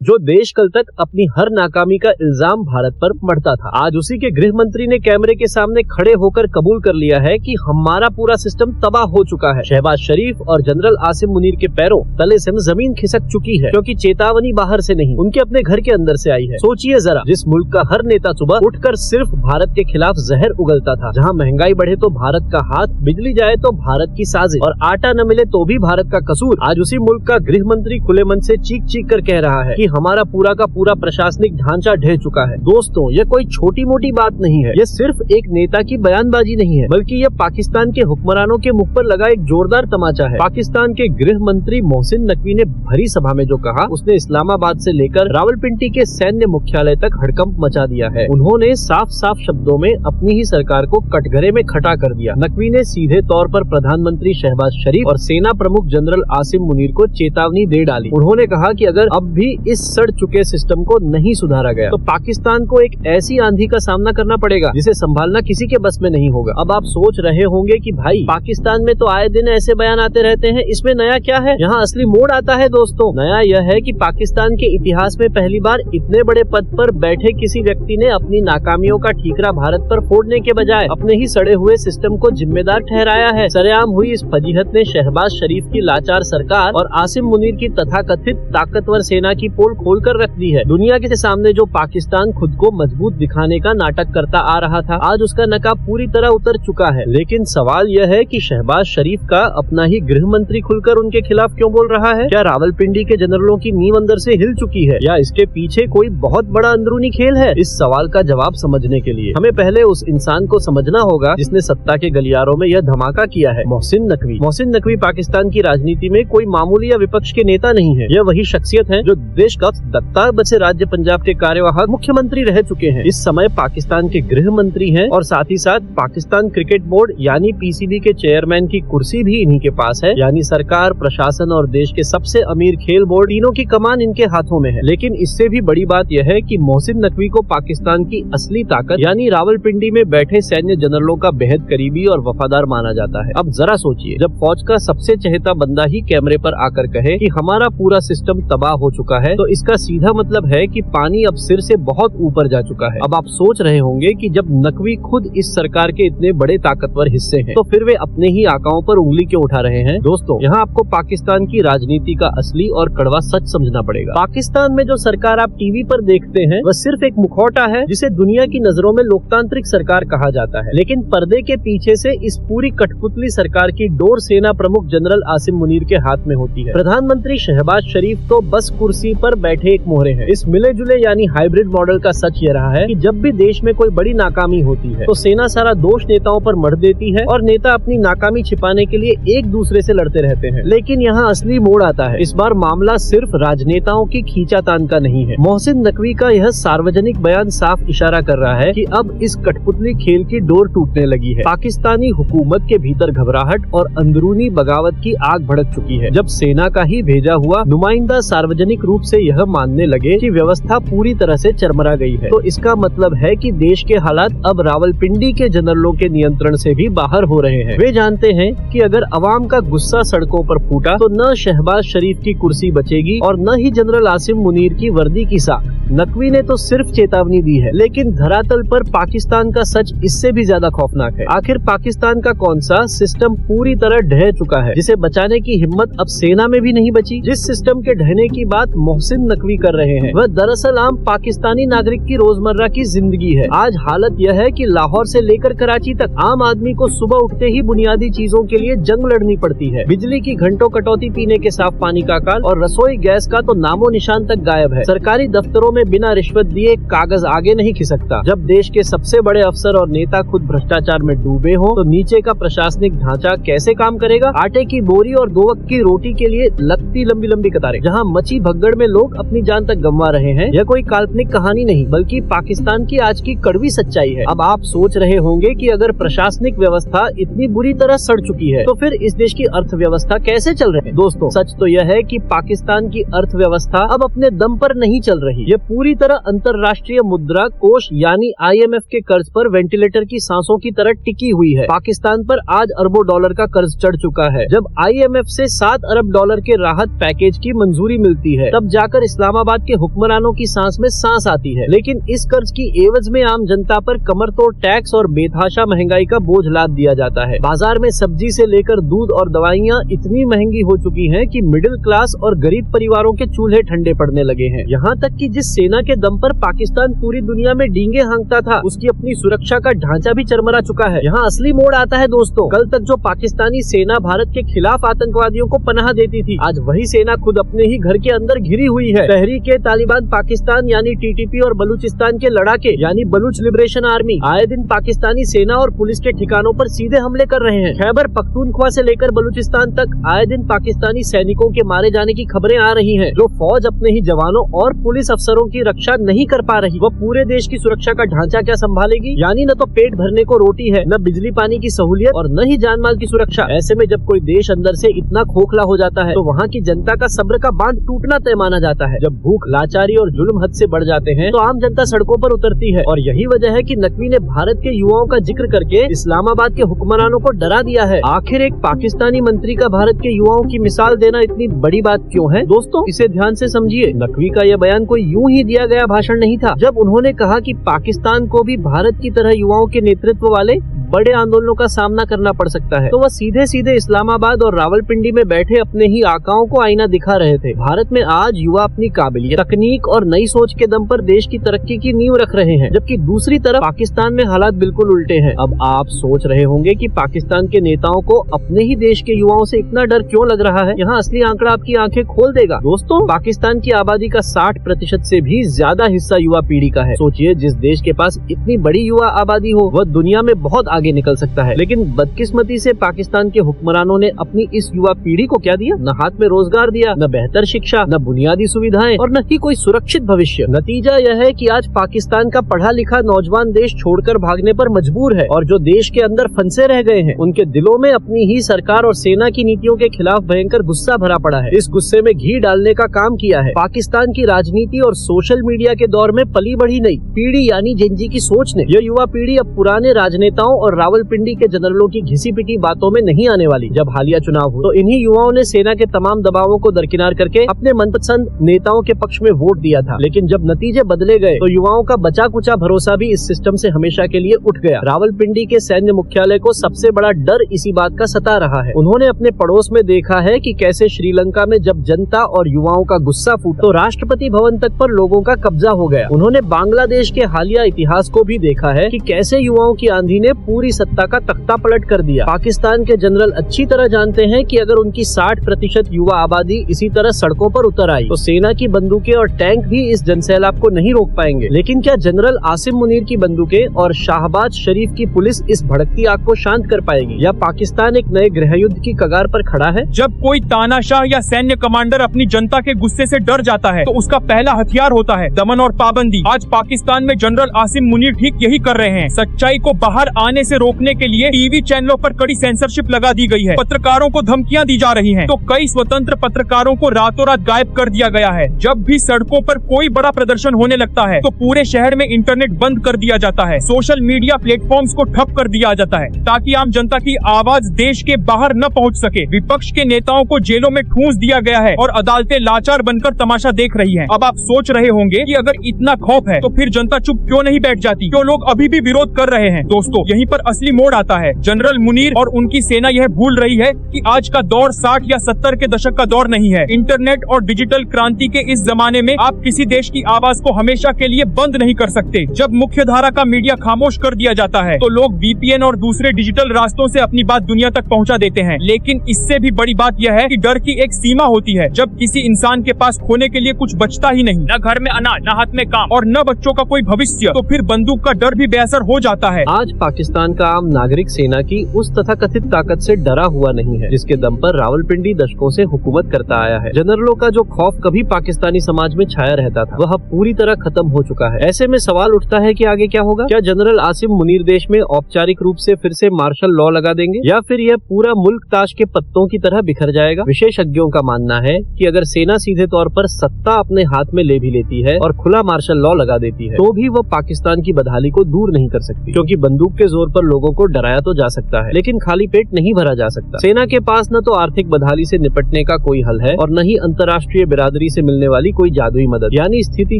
जो देश कल तक अपनी हर नाकामी का इल्जाम भारत पर मढ़ता था, आज उसी के गृह मंत्री ने कैमरे के सामने खड़े होकर कबूल कर लिया है कि हमारा पूरा सिस्टम तबाह हो चुका है। शहबाज शरीफ और जनरल आसिम मुनीर के पैरों तले से जमीन खिसक चुकी है, क्योंकि चेतावनी बाहर से नहीं, उनके अपने घर के अंदर से आई है। सोचिए जरा, जिस मुल्क का हर नेता सुबह उठकर सिर्फ भारत के खिलाफ जहर उगलता था, जहाँ महंगाई बढ़े तो भारत का हाथ, बिजली जाए तो भारत की साजिश और आटा न मिले तो भी भारत का कसूर, आज उसी मुल्क का गृह मंत्री खुले मन से चीख चीख कर कह रहा है कि हमारा पूरा का पूरा प्रशासनिक ढांचा ढह चुका है। दोस्तों, यह कोई छोटी मोटी बात नहीं है, यह सिर्फ एक नेता की बयानबाजी नहीं है, बल्कि यह पाकिस्तान के हुक्मरानों के मुख पर लगा एक जोरदार तमाचा है। पाकिस्तान के गृह मंत्री मोहसिन नकवी ने भरी सभा में जो कहा, उसने इस्लामाबाद से लेकर रावलपिंडी के सैन्य मुख्यालय तक हड़कंप मचा दिया है। उन्होंने साफ साफ शब्दों में अपनी ही सरकार को कटघरे में खड़ा कर दिया। नकवी ने सीधे तौर पर प्रधानमंत्री शहबाज शरीफ और सेना प्रमुख जनरल आसिम मुनीर को चेतावनी दे डाली। उन्होंने कहा कि अगर अब भी इस सड़ चुके सिस्टम को नहीं सुधारा गया तो पाकिस्तान को एक ऐसी आंधी का सामना करना पड़ेगा जिसे संभालना किसी के बस में नहीं होगा। अब आप सोच रहे होंगे कि भाई, पाकिस्तान में तो आए दिन ऐसे बयान आते रहते हैं, इसमें नया क्या है? यहाँ असली मोड़ आता है दोस्तों। नया यह है कि पाकिस्तान के इतिहास में पहली बार इतने बड़े पद पर बैठे किसी व्यक्ति ने अपनी नाकामियों का ठीकरा भारत पर फोड़ने के बजाय अपने ही सड़े हुए सिस्टम को जिम्मेदार ठहराया है। सरेआम हुई इस फजीहत ने शहबाज शरीफ की लाचार सरकार और आसिम मुनीर की तथाकथित ताकतवर सेना की पोल खोल कर रख दी है। दुनिया के सामने जो पाकिस्तान खुद को मजबूत दिखाने का नाटक करता आ रहा था, आज उसका नकाब पूरी तरह उतर चुका है। लेकिन सवाल यह है कि शहबाज शरीफ का अपना ही गृह मंत्री खुलकर उनके खिलाफ क्यों बोल रहा है? क्या रावलपिंडी के जनरलों की नींव अंदर से हिल चुकी है, या इसके पीछे कोई बहुत बड़ा अंदरूनी खेल है? इस सवाल का जवाब समझने के लिए हमें पहले उस इंसान को समझना होगा जिसने सत्ता के गलियारों में यह धमाका किया है, मोहसिन नकवी। मोहसिन नकवी पाकिस्तान की राजनीति में कोई मामूली या विपक्ष के नेता नहीं है। यह वही शख्सियत है जो देश का दत्ता बचे राज्य पंजाब के कार्यवाहक मुख्यमंत्री रह चुके हैं। इस समय पाकिस्तान के गृह मंत्री हैं और साथ ही साथ पाकिस्तान क्रिकेट बोर्ड यानी पीसीबी के चेयरमैन की कुर्सी भी इन्हीं के पास है। यानी सरकार, प्रशासन और देश के सबसे अमीर खेल बोर्ड, तीनों की कमान इनके हाथों में है। लेकिन इससे भी बड़ी बात यह है कि मोहसिन नकवी को पाकिस्तान की असली ताकत यानी रावलपिंडी में बैठे सैन्य जनरलों का बेहद करीबी और वफादार माना जाता है। अब जरा सोचिए, जब फौज का सबसे चहेता बंदा ही कैमरे पर आकर कहे कि हमारा पूरा सिस्टम तबाह हो चुका है, तो इसका सीधा मतलब है कि पानी अब सिर से बहुत ऊपर जा चुका है। अब आप सोच रहे होंगे कि जब नकवी खुद इस सरकार के इतने बड़े ताकतवर हिस्से हैं, तो फिर वे अपने ही आकाओं पर उंगली क्यों उठा रहे हैं? दोस्तों, यहाँ आपको पाकिस्तान की राजनीति का असली और कड़वा सच समझना पड़ेगा। पाकिस्तान में जो सरकार आप टीवी पर देखते हैं, वह सिर्फ एक मुखौटा है जिसे दुनिया की नजरों में लोकतांत्रिक सरकार कहा जाता है। लेकिन पर्दे के पीछे से इस पूरी कठपुतली सरकार की डोर सेना प्रमुख जनरल आसिम मुनीर के हाथ में होती है। प्रधानमंत्री शहबाज शरीफ तो बस कुर्सी पर बैठे एक मोहरे हैं। इस मिले जुले यानी हाइब्रिड मॉडल का सच ये रहा है कि जब भी देश में कोई बड़ी नाकामी होती है तो सेना सारा दोष नेताओं पर मढ़ देती है और नेता अपनी नाकामी छिपाने के लिए एक दूसरे से लड़ते रहते हैं। लेकिन यहाँ असली मोड़ आता है। इस बार मामला सिर्फ राजनेताओं की खींचातान का नहीं है। मोहसिन नकवी का यह सार्वजनिक बयान साफ इशारा कर रहा है कि अब इस कठपुतली खेल की डोर टूटने लगी है। पाकिस्तानी हुकूमत के भीतर घबराहट और अंदरूनी बगावत की आग भड़क चुकी है। जब सेना का ही भेजा हुआ नुमाइंदा सार्वजनिक रूप से यह मानने लगे कि व्यवस्था पूरी तरह से चरमरा गई है, तो इसका मतलब है कि देश के हालात अब रावलपिंडी के जनरलों के नियंत्रण से भी बाहर हो रहे हैं। वे जानते हैं कि अगर अवाम का गुस्सा सड़कों पर फूटा तो न शहबाज शरीफ की कुर्सी बचेगी और न ही जनरल आसिम मुनीर की वर्दी की साख। नकवी ने तो सिर्फ चेतावनी दी है, लेकिन धरातल पर पाकिस्तान का सच इससे भी ज्यादा खौफनाक है। आखिर पाकिस्तान का कौन सा सिस्टम पूरी तरह ढह चुका है, जिसे बचाने की हिम्मत अब सेना में भी नहीं बची? जिस सिस्टम के ढहने की बात मोहसिन नकवी कर रहे हैं, वह दरअसल आम पाकिस्तानी नागरिक की रोजमर्रा की जिंदगी है। आज हालत यह है कि लाहौर से लेकर कराची तक आम आदमी को सुबह उठते ही बुनियादी चीजों के लिए जंग लड़नी पड़ती है। बिजली की घंटों कटौती, पीने के साफ पानी का अकाल और रसोई गैस का तो नामो निशान तक गायब है। सरकारी दफ्तरों में बिना रिश्वत दिए कागज आगे नहीं खिसकता। जब देश के सबसे बड़े अफसर और नेता खुद भ्रष्टाचार में डूबे हों, तो नीचे का प्रशासनिक ढांचा कैसे काम करेगा? आटे की बोरी और 2 वक्त की रोटी के लिए लगती लंबी लंबी कतारें, जहां मची भगदड़ में लोग अपनी जान तक गंवा रहे हैं। यह कोई काल्पनिक कहानी नहीं, बल्कि पाकिस्तान की आज की कड़वी सच्चाई है। अब आप सोच रहे होंगे कि अगर प्रशासनिक व्यवस्था इतनी बुरी तरह सड़ चुकी है, तो फिर इस देश की अर्थव्यवस्था कैसे चल रही है? दोस्तों, सच तो यह है कि पाकिस्तान की अर्थव्यवस्था अब अपने दम पर नहीं चल रही। ये पूरी तरह अंतर्राष्ट्रीय मुद्रा कोष यानी IMF के कर्ज पर वेंटिलेटर की सांसों की तरह टिकी हुई है। पाकिस्तान पर आज अरबों डॉलर का कर्ज चढ़ चुका है। जब IMF से 7 अरब डॉलर के राहत पैकेज की मंजूरी मिलती है, तब जाकर इस्लामाबाद के हुक्मरानों की सांस में सांस आती है। लेकिन इस कर्ज की एवज में आम जनता पर कमर तोड़ टैक्स और बेतहाशा महंगाई का बोझ लाद दिया जाता है। बाजार में सब्जी से लेकर दूध और दवाइयाँ इतनी महंगी हो चुकी हैं कि मिडिल क्लास और गरीब परिवारों के चूल्हे ठंडे पड़ने लगे हैं। यहाँ तक कि जिस सेना के दम पर पाकिस्तान पूरी दुनिया में डींगे हाँकता था, उसकी अपनी सुरक्षा का ढांचा भी चरमरा चुका है। यहाँ असली मोड़ आता है दोस्तों। कल तक जो पाकिस्तानी सेना भारत के खिलाफ आतंकवादियों को पनाह देती थी, आज वही सेना खुद अपने ही घर के अंदर घिरी हुई है। तहरीक-ए-तालिबान पाकिस्तान यानी TTP और बलूचिस्तान के लड़ाके यानी बलूच लिबरेशन आर्मी आए दिन पाकिस्तानी सेना और पुलिस के ठिकानों पर सीधे हमले कर रहे हैं। खैबर पख्तूनख्वा से लेकर बलूचिस्तान तक आए दिन पाकिस्तानी सैनिकों के मारे जाने की खबरें आ रही हैं। जो फौज अपने ही जवानों और पुलिस अफसरों की रक्षा नहीं कर पा रही, वो पूरे देश की सुरक्षा का ढांचा क्या संभालेगी? यानी न तो पेट भरने को रोटी है, न बिजली पानी की सहूलियत और न ही जान माल की सुरक्षा। ऐसे में जब कोई देश अंदर से इतना खोखला हो जाता है, तो वहाँ की जनता का सब्र का बांध टूटना तय माना जाता है। जब भूख, लाचारी और जुल्म हद से बढ़ जाते हैं, तो आम जनता सड़कों पर उतरती है। और यही वजह है कि नकवी ने भारत के युवाओं का जिक्र करके इस्लामाबाद के हुक्मरानों को डरा दिया है। आखिर एक पाकिस्तानी मंत्री का भारत के युवाओं की मिसाल देना इतनी बड़ी बात क्यों है? दोस्तों, इसे ध्यान से समझिए। नकवी का यह बयान कोई यूं ही दिया गया भाषण नहीं था। जब उन्होंने कहा कि पाकिस्तान को भी भारत की तरह युवाओं के नेतृत्व वाले बड़े आंदोलनों का सामना करना पड़ सकता है, तो वह सीधे सीधे इस्लामाबाद और रावलपिंडी में बैठे अपने ही आकाओं को आईना दिखा रहे थे। भारत में आज युवा अपनी काबिलियत, तकनीक और नई सोच के दम पर देश की तरक्की की नींव रख रहे हैं, जबकि दूसरी तरफ पाकिस्तान में हालात बिल्कुल उल्टे हैं। अब आप सोच रहे होंगे कि पाकिस्तान के नेताओं को अपने ही देश के युवाओं से इतना डर क्यों लग रहा है? यहाँ असली आंकड़ा आपकी आंखें खोल देगा। दोस्तों, पाकिस्तान की आबादी का 60% से भी ज्यादा हिस्सा युवा पीढ़ी का है। सोचिए, जिस देश के पास इतनी बड़ी युवा आबादी हो, वह दुनिया में बहुत आगे निकल सकता है। लेकिन बदकिस्मती से पाकिस्तान के हुक्मरानों ने अपनी इस युवा पीढ़ी को क्या दिया? न हाथ में रोजगार दिया, न बेहतर शिक्षा, न बुनियादी सुविधाएं और न ही कोई सुरक्षित भविष्य। नतीजा यह है कि आज पाकिस्तान का पढ़ा लिखा नौजवान देश छोड़कर भागने पर मजबूर है, और जो देश के अंदर फंसे रह गए हैं, उनके दिलों में अपनी ही सरकार और सेना की नीतियों के खिलाफ भयंकर गुस्सा भरा पड़ा है। इस गुस्से में घी डालने का काम किया है पाकिस्तान की राजनीति और सोशल मीडिया के दौर में पली बढ़ी नई पीढ़ी यानी जेनजी की सोच ने। यह युवा पीढ़ी अब पुराने राजनेताओं और रावलपिंडी के जनरलों की घिसी पिटी बातों में नहीं आने वाली। जब हालिया चुनाव हुए, तो इन्हीं युवाओं ने सेना के तमाम दबावों को दरकिनार करके अपने मनपसंद नेताओं के पक्ष में वोट दिया था। लेकिन जब नतीजे बदले गए, तो युवाओं का बचा कुचा भरोसा भी इस सिस्टम से हमेशा के लिए उठ गया। रावलपिंडी के सैन्य मुख्यालय को सबसे बड़ा डर इसी बात का सता रहा है। उन्होंने अपने पड़ोस में देखा है कि कैसे श्रीलंका में जब जनता और युवाओं का गुस्सा फूटा, तो राष्ट्रपति भवन तक पर लोगों का कब्जा हो गया। उन्होंने बांग्लादेश के हालिया इतिहास को भी देखा है कि कैसे युवाओं की आंधी ने पूरी सत्ता का तख्ता पलट कर दिया। पाकिस्तान के जनरल अच्छी तरह जानते हैं कि अगर उनकी 60% युवा आबादी इसी तरह सड़कों पर उतर आई, तो सेना की बंदूकें और टैंक भी इस जनसैलाब को नहीं रोक पाएंगे। लेकिन क्या जनरल आसिम मुनीर की बंदूकें और शाहबाज शरीफ की पुलिस इस भड़कती आग को शांत कर पाएगी, या पाकिस्तान एक नए गृह युद्ध की कगार पर खड़ा है? जब कोई तानाशाह या सैन्य कमांडर अपनी जनता के गुस्से से डर जाता है, तो उसका पहला हथियार होता है दमन और पाबंदी। आज पाकिस्तान में जनरल आसिम मुनीर ठीक यही कर रहे हैं। सच्चाई को बाहर आने से रोकने के लिए टीवी चैनलों पर कड़ी सेंसरशिप लगा दी गई है। पत्रकारों को धमकियां दी जा रही हैं, तो कई स्वतंत्र पत्रकारों को रातों रात गायब कर दिया गया है। जब भी सड़कों पर कोई बड़ा प्रदर्शन होने लगता है, तो पूरे शहर में इंटरनेट बंद कर दिया जाता है। सोशल मीडिया प्लेटफॉर्म्स को ठप कर दिया जाता है, ताकि आम जनता की आवाज देश के बाहर न पहुंच सके। विपक्ष के नेताओं को जेलों में ठूंस दिया गया है और अदालतें लाचार बनकर तमाशा देख रही हैं। अब आप सोच रहे होंगे कि अगर इतना खौफ है, तो फिर जनता चुप क्यों नहीं बैठ जाती? क्यों लोग अभी भी विरोध कर रहे हैं? दोस्तों, यहीं पर असली मोड़ आता है। जनरल मुनीर और उनकी सेना यह भूल रही है कि आज का दौर 60 या 70 के दशक का दौर नहीं है। इंटरनेट और डिजिटल क्रांति के इस जमाने में आप किसी देश की आवाज को हमेशा के लिए बंद नहीं कर सकते। जब मुख्य धारा का मीडिया खामोश कर दिया जाता है, तो लोग VPN और दूसरे डिजिटल रास्तों से अपनी बात दुनिया तक पहुंचा देते हैं। लेकिन इससे भी बड़ी बात यह है कि डर की एक सीमा होती है। जब किसी इंसान के पास खोने के लिए कुछ बचता ही नहीं, न घर में अनाज, न हाथ में काम और न बच्चों का कोई भविष्य, तो फिर बंदूक का डर भी बेअसर हो जाता है। आज पाकिस्तान का आम नागरिक सेना की उस तथाकथित ताकत से डरा हुआ नहीं है, जिसके दम पर रावलपिंडी दशकों से हुकूमत करता आया है। जनरलों का जो खौफ कभी पाकिस्तानी समाज में छाया रहता था, वह पूरी तरह खत्म हो चुका है। ऐसे में सवाल उठता है कि आगे क्या होगा? क्या जनरल आसिम मुनीर देश में औपचारिक रूप से फिर से मार्शल लॉ लगा देंगे, या फिर यह पूरा मुल्क ताश के पत्तों की तरह बिखर जाएगा? विशेषज्ञों का मानना है कि अगर सेना सीधे तौर पर सत्ता अपने हाथ में ले भी लेती है और खुला मार्शल लॉ लगा देती है, तो भी वो पाकिस्तान की बदहाली को दूर नहीं कर सकती, क्योंकि बंदूक के जोर पर लोगों को डराया तो जा सकता है, लेकिन खाली पेट नहीं भरा जा सकता। सेना के पास न तो आर्थिक बदहाली से निपटने का कोई हल है और न ही अंतर्राष्ट्रीय बिरादरी से मिलने वाली कोई जादुई मदद। यानी स्थिति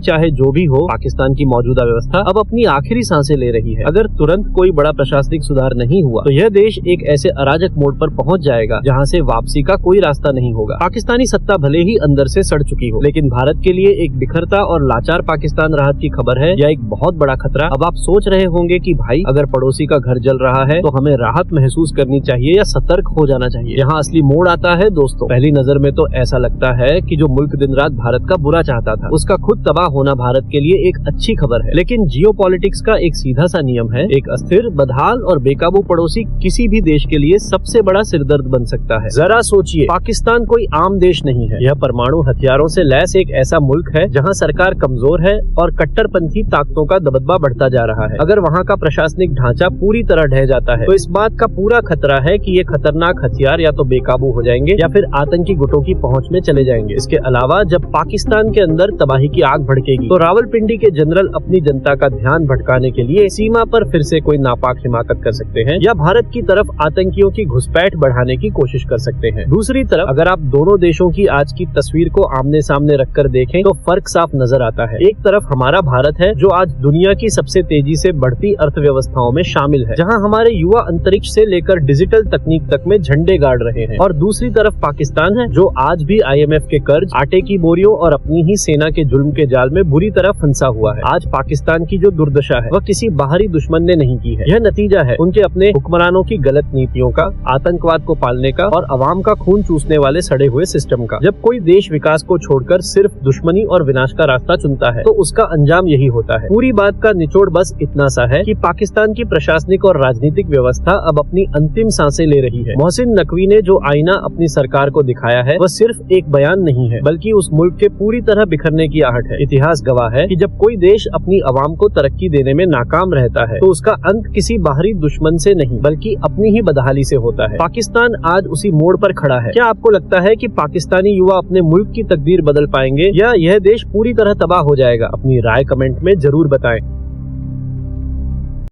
चाहे जो भी हो, पाकिस्तान की मौजूदा व्यवस्था अब अपनी आखिरी सांसें ले रही है। अगर तुरंत कोई बड़ा प्रशासनिक सुधार नहीं हुआ तो यह देश एक ऐसे अराजक मोड़ पर पहुंच जाएगा जहां से वापसी का कोई रास्ता नहीं होगा। पाकिस्तानी सत्ता भले ही अंदर से सड़ चुकी हो, लेकिन भारत के लिए एक बिखरता और लाचार पाकिस्तान राहत की खबर है या एक बहुत बड़ा खतरा। अब आप सोच रहे होंगे कि भाई अगर पड़ोसी का घर जल रहा है तो हमें राहत महसूस करनी चाहिए या सतर्क हो जाना चाहिए। यहाँ असली मोड़ आता है दोस्तों। पहली नजर में तो ऐसा लगता है कि जो मुल्क दिन रात भारत का बुरा चाहता था, उसका खुद तबाह होना भारत के लिए एक अच्छी खबर है। लेकिन जियोपॉलिटिक्स का एक सीधा सा नियम है, एक अस्थिर, बदहाल और बेकाबू पड़ोसी किसी भी देश के लिए सबसे बड़ा सिरदर्द बन सकता है। जरा सोचिए, पाकिस्तान कोई आम देश नहीं है। यह परमाणु हथियारों से लैस एक ऐसा मुल्क है जहाँ सरकार कमजोर है और कट्टरपंथी ताकतों का दबदबा बढ़ता जा रहा है। अगर वहाँ का प्रशासनिक ढांचा पूरी तरह ढह जाता है तो इस बात का पूरा खतरा है कि ये खतरनाक हथियार या तो बेकाबू हो जाएंगे या फिर आतंकी गुटों की पहुंच में चले जाएंगे। इसके अलावा जब पाकिस्तान के अंदर तबाही की आग भड़केगी तो रावलपिंडी के जनरल अपनी जनता का ध्यान भटकाने के लिए सीमा पर फिर से कोई नापाक हिमाकत कर सकते हैं या भारत की तरफ आतंकियों की घुसपैठ बढ़ाने की कोशिश कर सकते हैं। दूसरी तरफ अगर आप दोनों देशों की आज की तस्वीर को आमने सामने रखकर देखें तो फर्क साफ नजर आता है। एक तरफ हमारा भारत है जो आज दुनिया की सबसे तेजी से बढ़ती अर्थव्यवस्थाओं में शामिल है, जहां हमारे युवा अंतरिक्ष से लेकर डिजिटल तकनीक तक में झंडे गाड़ रहे हैं, और दूसरी तरफ पाकिस्तान है जो आज भी IMF के कर्ज, आटे की बोरियों और अपनी ही सेना के जुल्म के जाल में बुरी तरह फंसा हुआ है। आज पाकिस्तान की जो दुर्दशा है वह किसी बाहरी दुश्मन ने नहीं की है, यह नतीजा है उनके अपने हुक्मरानों की गलत नीतियों का, आतंकवाद को पालने का और अवाम का खून चूसने वाले सड़े हुए सिस्टम का। जब कोई देश विकास को छोड़कर सिर्फ दुश्मनी और विनाश का रास्ता चुनता है तो उसका अंजाम यही होता है। पूरी बात का निचोड़ बस इतना सा है कि पाकिस्तान की प्रशासनिक और राजनीतिक व्यवस्था अब अपनी अंतिम सांसें ले रही है। मोहसिन नकवी ने जो आईना अपनी सरकार को दिखाया है वह सिर्फ एक बयान नहीं है, बल्कि उस मुल्क के पूरी तरह बिखरने की आहट है। इतिहास गवाह है कि जब कोई देश अपनी आवाम को तरक्की देने में नाकाम रहता है तो उसका अंत किसी बाहरी दुश्मन से नहीं बल्कि अपनी ही बदहाली से होता है। पाकिस्तान आज उसी मोड़ पर खड़ा है। क्या आपको लगता है कि पाकिस्तानी युवा अपने मुल्क की तकदीर बदल पाएंगे या यह देश पूरी तरह तबाह हो जाएगा? अपनी राय कमेंट में जरूर बताएं।